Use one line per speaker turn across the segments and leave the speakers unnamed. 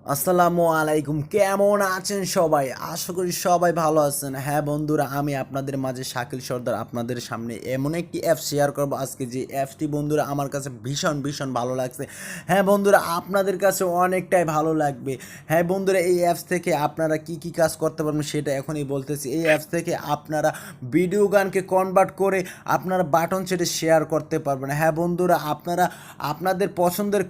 আসসালামু আলাইকুম, কেমন আছেন সবাই? আশা করি সবাই ভালো আছেন। হ্যাঁ বন্ধুরা, আমি আপনাদের মাঝে শাকিল সর্দার আপনাদের সামনে এমন একটি অ্যাপ শেয়ার করব আজকে, যে অ্যাপটি বন্ধুরা আমার কাছে ভীষণ ভালো লাগছে। হ্যাঁ বন্ধুরা, আপনাদের কাছে অনেকটাই ভালো লাগবে। হ্যাঁ বন্ধুরা, এই অ্যাপস থেকে আপনারা কি কাজ করতে পারবেন সেটা এখনই বলতেছি। এই অ্যাপস থেকে আপনারা ভিডিও গানকে কনভার্ট করে আপনারা বাটন সেটে শেয়ার করতে পারবেন। হ্যাঁ বন্ধুরা, আপনারা আপনাদের পছন্দের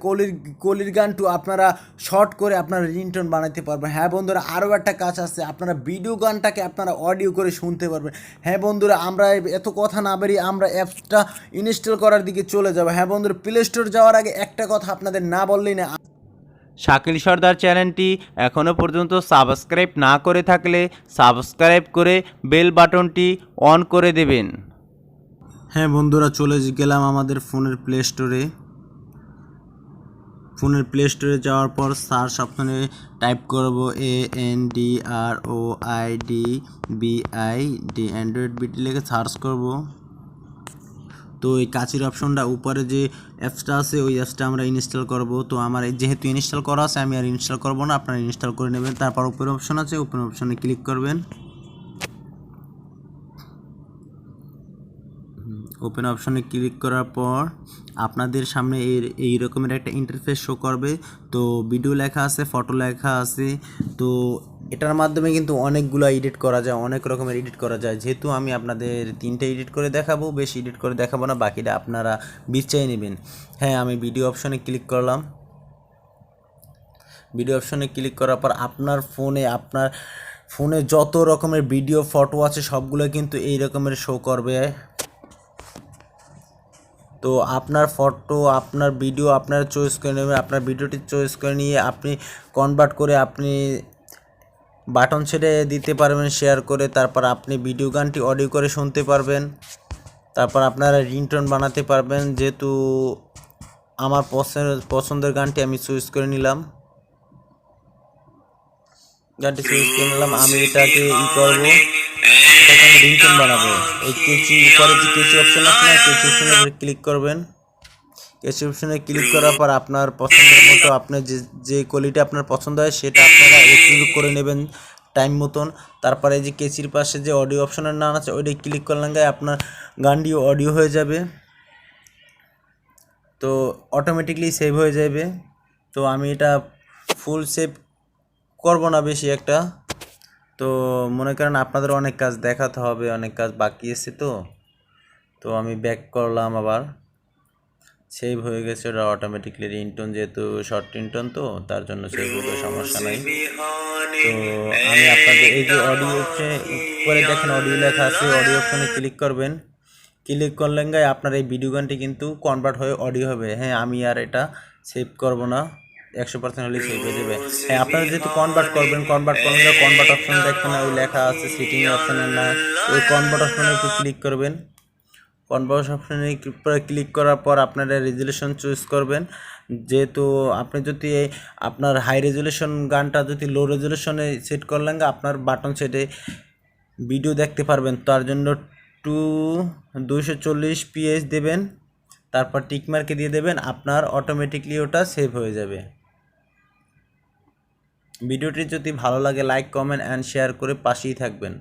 কলির গানটু আপনারা শর্ট করে আপনারা রিংটোন বানাতে পারবেন। হ্যাঁ বন্ধুরা, আরও একটা কাজ আছে, আপনারা ভিডিও গানটাকে আপনারা অডিও করে শুনতে পারবেন। হ্যাঁ বন্ধুরা, আমরা এত কথা না বেরিয়ে আমরা অ্যাপসটা ইনস্টল করার দিকে চলে যাব। হ্যাঁ বন্ধুরা, প্লে স্টোর যাওয়ার আগে একটা কথা আপনাদের না বললেই না,
শাকিল সর্দার চ্যানেলটি এখনও পর্যন্ত সাবস্ক্রাইব না করে থাকলে সাবস্ক্রাইব করে বেল বাটনটি অন করে দেবেন।
হ্যাঁ বন্ধুরা, চলে গেলাম আমাদের ফোনের প্লে স্টোরে। ফোনের প্লে স্টোরে যাওয়ার পর সার্চ অপশনে টাইপ করব ANDROIDBID অ্যান্ড্রয়েড বিডি লিখে সার্চ করব। তো এই কাচির অপশনটা উপরে যে অ্যাপসটা আছে ওই অ্যাপসটা আমরা ইনস্টল করব। তো আমার যেহেতু ইনস্টল করা আছে আমি আর ইনস্টল করব না, আপনারা ইনস্টল করে নেবেন। তারপর ওপেন অপশন আছে, ওপেন অপশনে ক্লিক করবেন। ওপেন অপশনে ক্লিক করার পর আপনাদের সামনে এই রকমের একটা ইন্টারফেস শো করবে। তো ভিডিও লেখা আছে, ফটো লেখা আছে। তো এটার মাধ্যমে কিন্তু অনেকগুলো এডিট করা যায়, অনেক রকমের এডিট করা যায়। যেহেতু আমি আপনাদের 3টে এডিট করে দেখাবো, বেশি এডিট করে দেখাবো না, বাকিটা আপনারা বিচ্ছাই নেবেন। হ্যাঁ, আমি ভিডিও অপশনে ক্লিক করলাম। ভিডিও অপশনে ক্লিক করার পর আপনার ফোনে যত রকমের ভিডিও ফটো আছে সবগুলো কিন্তু এই রকমের শো করবে। তো আপনার ফটো, আপনার ভিডিও আপনারা চয়েস করে নেবেন। আপনার ভিডিওটি চয়েস করে নিয়ে আপনি কনভার্ট করে আপনি বাটন ছেড়ে দিতে পারবেন শেয়ার করে। তারপর আপনি ভিডিও গানটি অডিও করে শুনতে পারবেন। তারপর আপনারা রিংটোন বানাতে পারবেন। যেহেতু আমার পছন্দের গানটি আমি চয়েস করে নিলাম, গানটি চয়েস করে নিলাম। আমি এটাকে করবো, এটাকে আমি রিংটোন বানাবো। এই কেচি উপরে যে কেচি অপশন আছে না, কেচি অপশনের উপরে ক্লিক করবেন। কেচি অপশনে ক্লিক করার পর আপনার পছন্দের মতো আপনার যে কোয়ালিটি আপনার পছন্দ হয় সেটা আপনারা একটু করে নেবেন টাইম মতন। তারপরে যে কেচির পাশে যে অডিও অপশনের নাম আছে ওইটাই ক্লিক করলেন গায়ে আপনার গানটিও অডিও হয়ে যাবে। তো অটোমেটিকলি সেভ হয়ে যাবে। তো আমি এটা ফুল সেভ করব না বেশি একটা। তো মনে করেন আপনাদের অনেক কাজ দেখাতে হবে, অনেক কাজ বাকি আছে। তো আমি ব্যাক করলাম, আবার সেভ হয়ে গেছে ওটা অটোমেটিকলি। রিংটোন যেহেতু শর্ট রিংটোন, তো তার জন্য সেভ হলে সমস্যা নাই। তো আমি আপনাদের এই যে অডিও অপশনে উপরে দেখেন অডিও লেখা আছে, অডিও অপশনে ক্লিক করবেন। ক্লিক করলেন গায়ে আপনার এই ভিডিও গানটি কিন্তু কনভার্ট হয়ে অডিও হবে। হ্যাঁ, আমি আর এটা সেভ করব না, 100% হলে সেভ হয়ে যাবে। হ্যাঁ, আপনারা যেহেতু কনভার্ট করবেন, কনভার্ট অপশন দেখবেন ওই লেখা আছে সিটিং অপশনের না, ওই কনভার্ট অপশনের উপর ক্লিক করবেন। কনভার্স অপশনে ক্লিক করার পর আপনারা রেজুলেশন চুজ করবেন। যেহেতু আপনি যদি আপনার হাই রেজুলেশন গানটা যদি লো রেজুলেশনে সেট করলেন, আপনার বাটন সেটে ভিডিও দেখতে পারবেন। তার জন্য 240 দেবেন, তারপর টিকমার্কে দিয়ে দেবেন, আপনার অটোমেটিকলি ওটা সেভ হয়ে যাবে। ভিডিওটি যদি ভালো লাগে লাইক, কমেন্ট অ্যান্ড শেয়ার করে পাশেই থাকবেন।